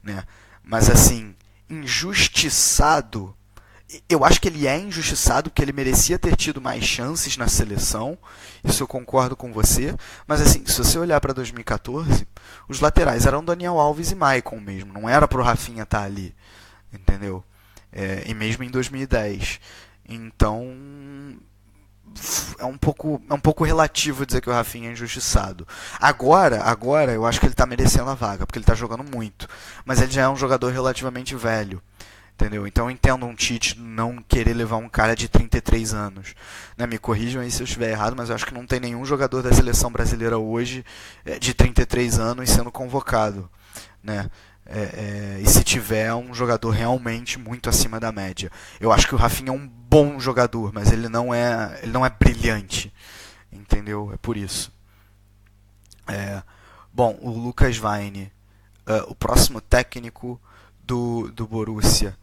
né? Mas assim, injustiçado, eu acho que ele é injustiçado porque ele merecia ter tido mais chances na seleção. Isso eu concordo com você. Mas assim, se você olhar para 2014, os laterais eram Daniel Alves e Maicon mesmo. Não era pro Rafinha estar ali, entendeu? E mesmo em 2010. Então é um pouco relativo dizer que o Rafinha é injustiçado. Agora eu acho que ele está merecendo a vaga, porque ele está jogando muito. Mas ele já é um jogador relativamente velho. Entendeu? Então eu entendo um Tite não querer levar um cara de 33 anos. Né? Me corrijam aí se eu estiver errado, mas eu acho que não tem nenhum jogador da seleção brasileira hoje de 33 anos sendo convocado. Né? E se tiver, é um jogador realmente muito acima da média. Eu acho que o Rafinha é um bom jogador, mas ele não é brilhante. Entendeu? É por isso. Bom, o Lucas Weine, o próximo técnico do Borussia.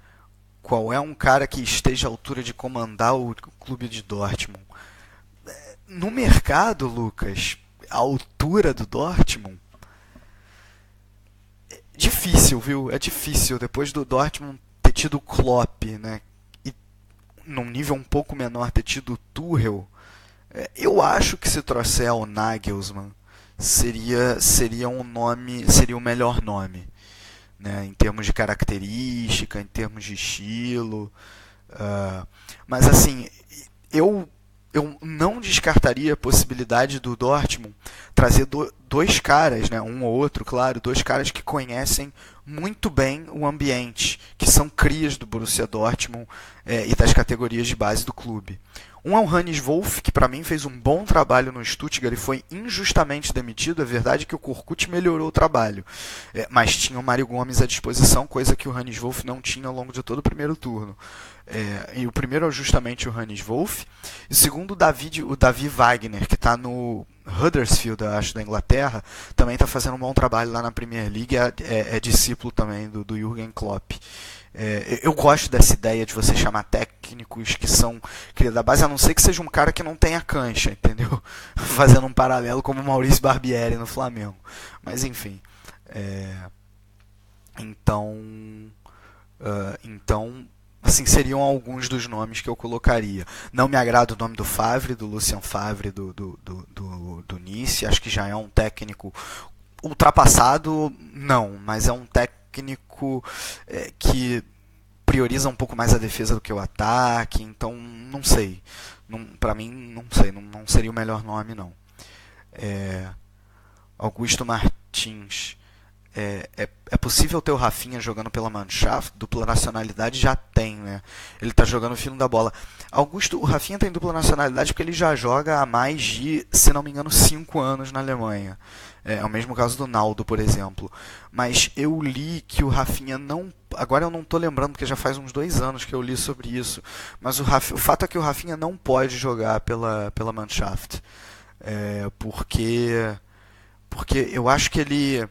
Qual é um cara que esteja à altura de comandar o clube de Dortmund? No mercado, Lucas, a altura do Dortmund? Difícil, viu? É difícil. Depois do Dortmund ter tido o Klopp, né? E num nível um pouco menor ter tido o Tuchel, eu acho que se trouxer o Nagelsmann seria um nome, seria o melhor nome. Né, em termos de característica, em termos de estilo. Mas assim, eu, eu não descartaria a possibilidade do Dortmund trazer dois caras, né, um ou outro, claro, dois caras que conhecem muito bem o ambiente, que são crias do Borussia Dortmund e das categorias de base do clube. Um é o Hannes Wolff, que para mim fez um bom trabalho no Stuttgart e foi injustamente demitido. É verdade que o Korkut melhorou o trabalho, mas tinha o Mário Gomes à disposição, coisa que o Hannes Wolff não tinha ao longo de todo o primeiro turno. E o primeiro é justamente o Hannes Wolff. E o segundo, o Davi Wagner, que está no Huddersfield, acho, da Inglaterra, também está fazendo um bom trabalho lá na Premier League, é discípulo também do Jürgen Klopp. Eu gosto dessa ideia de você chamar técnicos que são cria da base, a não ser que seja um cara que não tenha cancha, entendeu? Fazendo um paralelo como o Maurício Barbieri no Flamengo. Mas enfim. Então, assim, seriam alguns dos nomes que eu colocaria. Não me agrada o nome do Favre, do Lucien Favre, do Nice. Acho que já é um técnico ultrapassado, não, mas é um técnico que prioriza um pouco mais a defesa do que o ataque, então não sei. Para mim, não sei, não seria o melhor nome, não. Augusto Martins. É possível ter o Rafinha jogando pela Mannschaft? Dupla nacionalidade já tem, né? Ele tá jogando o fino da bola. O Rafinha tem dupla nacionalidade porque ele já joga há mais de, se não me engano, 5 anos na Alemanha. É o mesmo caso do Naldo, por exemplo. Mas eu li que o Rafinha não... Agora eu não estou lembrando, porque já faz uns 2 anos que eu li sobre isso. Mas o fato é que o Rafinha não pode jogar pela Mannschaft. Porque eu acho que ele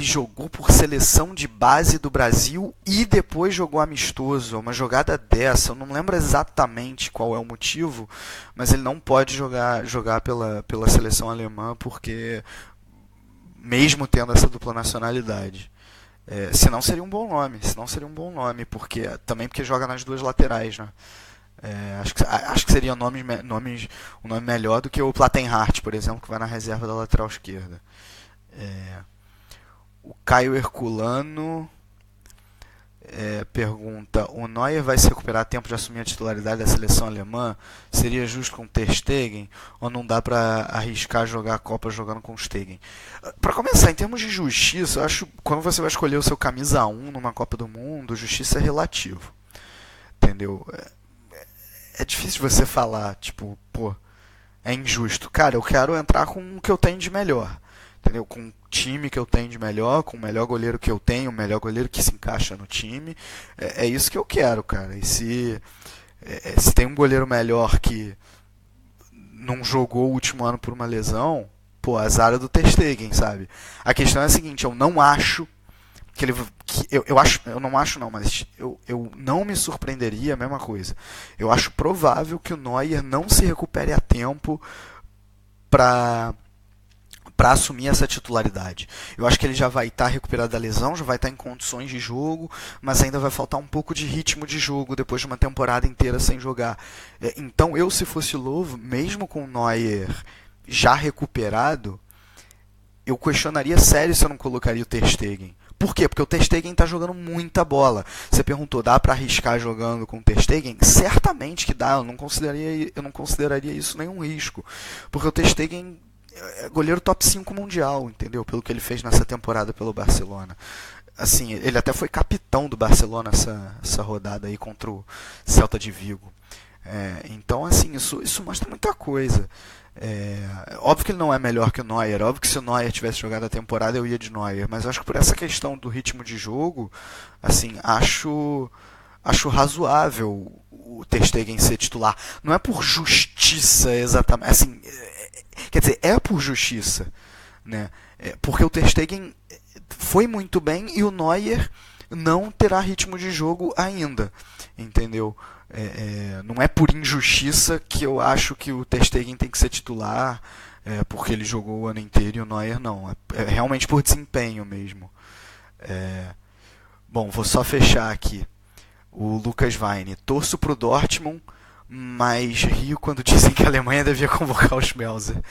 jogou por seleção de base do Brasil e depois jogou amistoso. Uma jogada dessa, eu não lembro exatamente qual é o motivo, mas ele não pode jogar pela seleção alemã porque, mesmo tendo essa dupla nacionalidade. Senão seria um bom nome, também porque joga nas duas laterais, né? Acho que seria um nome melhor do que o Plattenhardt, por exemplo, que vai na reserva da lateral esquerda. O Caio Herculano pergunta: o Neuer vai se recuperar a tempo de assumir a titularidade da seleção alemã? Seria justo com o Ter Stegen? Ou não dá para arriscar jogar a Copa jogando com o Stegen? Para começar, em termos de justiça, eu acho que quando você vai escolher o seu camisa 1 numa Copa do Mundo, justiça é relativo. Entendeu? É difícil você falar, tipo, é injusto. Cara, eu quero entrar com o que eu tenho de melhor. Entendeu? Com o time que eu tenho de melhor, com o melhor goleiro que eu tenho, o melhor goleiro que se encaixa no time. É isso que eu quero, cara. E se tem um goleiro melhor que não jogou o último ano por uma lesão, azar do Ter Stegen, sabe? A questão é a seguinte: eu não acho que ele... eu não acho não, mas eu não me surpreenderia, a mesma coisa. Eu acho provável que o Neuer não se recupere a tempo para para assumir essa titularidade. Eu acho que ele já vai estar recuperado da lesão, já vai estar em condições de jogo, mas ainda vai faltar um pouco de ritmo de jogo depois de uma temporada inteira sem jogar. Então eu, se fosse o Lovo, mesmo com o Neuer já recuperado, eu questionaria sério se eu não colocaria o Ter Stegen. Por quê? Porque o Ter Stegen está jogando muita bola. Você perguntou, dá para arriscar jogando com o Ter Stegen? Certamente que dá, eu não consideraria isso nenhum risco. Porque o Ter Stegen é goleiro top 5 mundial, entendeu? Pelo que ele fez nessa temporada pelo Barcelona. Assim, ele até foi capitão do Barcelona essa rodada aí contra o Celta de Vigo. Então, assim, isso mostra muita coisa. Óbvio que ele não é melhor que o Neuer. Óbvio que se o Neuer tivesse jogado a temporada eu ia de Neuer. Mas eu acho que por essa questão do ritmo de jogo, assim, acho razoável o Ter Stegen ser titular. Não é por justiça exatamente. Assim, quer dizer, é por justiça, né? Porque o Ter Stegen foi muito bem e o Neuer não terá ritmo de jogo ainda, entendeu? Não é por injustiça que eu acho que o Ter Stegen tem que ser titular, porque ele jogou o ano inteiro e o Neuer não. É realmente por desempenho mesmo. Bom, vou só fechar aqui. O Lucas Weine. Torço pro Dortmund, mas rio quando dizem que a Alemanha devia convocar o Schmelzer.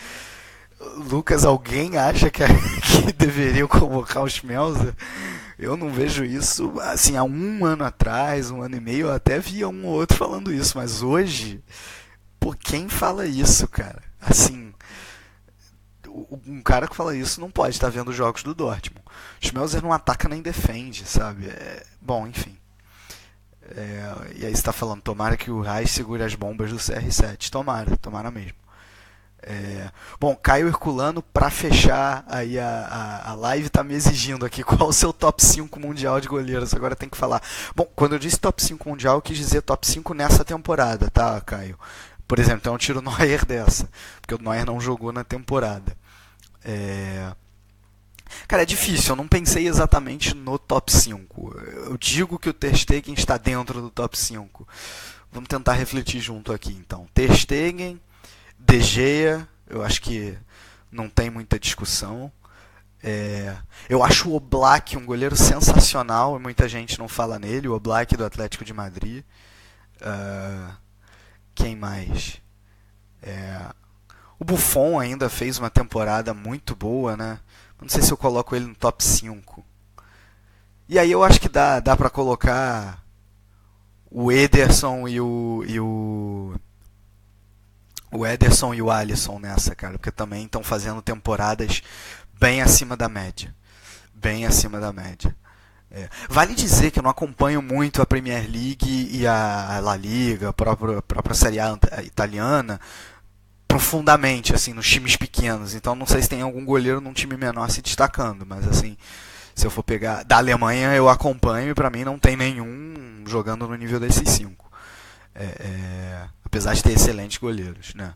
Lucas, alguém acha que deveriam convocar o Schmelzer? Eu não vejo isso. Assim, há um ano atrás, um ano e meio, eu até via um ou outro falando isso, mas hoje, por quem fala isso, cara? Assim, um cara que fala isso não pode estar vendo os jogos do Dortmund. O Schmelzer não ataca nem defende, sabe? Bom, enfim. E aí você está falando, tomara que o Reis segure as bombas do CR7. Tomara mesmo. Bom, Caio Herculano, para fechar aí a live, tá me exigindo aqui qual o seu top 5 mundial de goleiros. Agora tem que falar. Bom, quando eu disse top 5 mundial, eu quis dizer top 5 nessa temporada, tá, Caio? Por exemplo, então eu tiro o Neuer dessa, porque o Neuer não jogou na temporada. Cara, é difícil, eu não pensei exatamente no top 5. Eu digo que o Ter Stegen está dentro do top 5. Vamos tentar refletir junto aqui, então. Ter Stegen, De Gea, eu acho que não tem muita discussão. Eu acho o Oblak um goleiro sensacional e muita gente não fala nele. O Oblak do Atlético de Madrid. Quem mais? O Buffon ainda fez uma temporada muito boa, né? Não sei se eu coloco ele no top 5. E aí eu acho que dá pra colocar o Ederson e o Ederson e o Alisson nessa, cara, porque também estão fazendo temporadas bem acima da média. Bem acima da média. Vale dizer que eu não acompanho muito a Premier League e a La Liga, a própria Série A italiana, profundamente, assim, nos times pequenos. Então não sei se tem algum goleiro num time menor se destacando, mas assim, se eu for pegar da Alemanha, eu acompanho e pra mim não tem nenhum jogando no nível desses 5. Apesar de ter excelentes goleiros, né?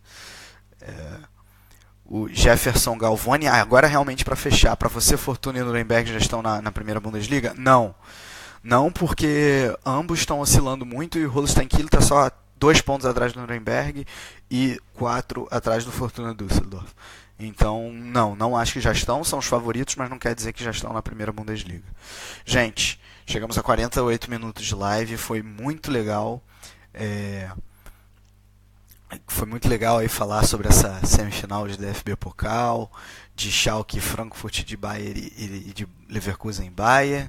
O Jefferson Galvani, agora realmente para fechar, para você, Fortuna e Nuremberg já estão na primeira Bundesliga? Não, porque ambos estão oscilando muito e o Holstein Kiel está só 2 pontos atrás do Nuremberg e 4 atrás do Fortuna Düsseldorf. Então, não acho que já estão, são os favoritos, mas não quer dizer que já estão na primeira Bundesliga. Gente, chegamos a 48 minutos de live, foi muito legal. Foi muito legal aí falar sobre essa semifinal de DFB Pokal, de Schalke, Frankfurt, de Bayern e de Leverkusen em Bayern.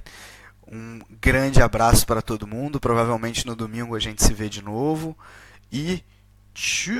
Um grande abraço para todo mundo. Provavelmente no domingo a gente se vê de novo. E tchau!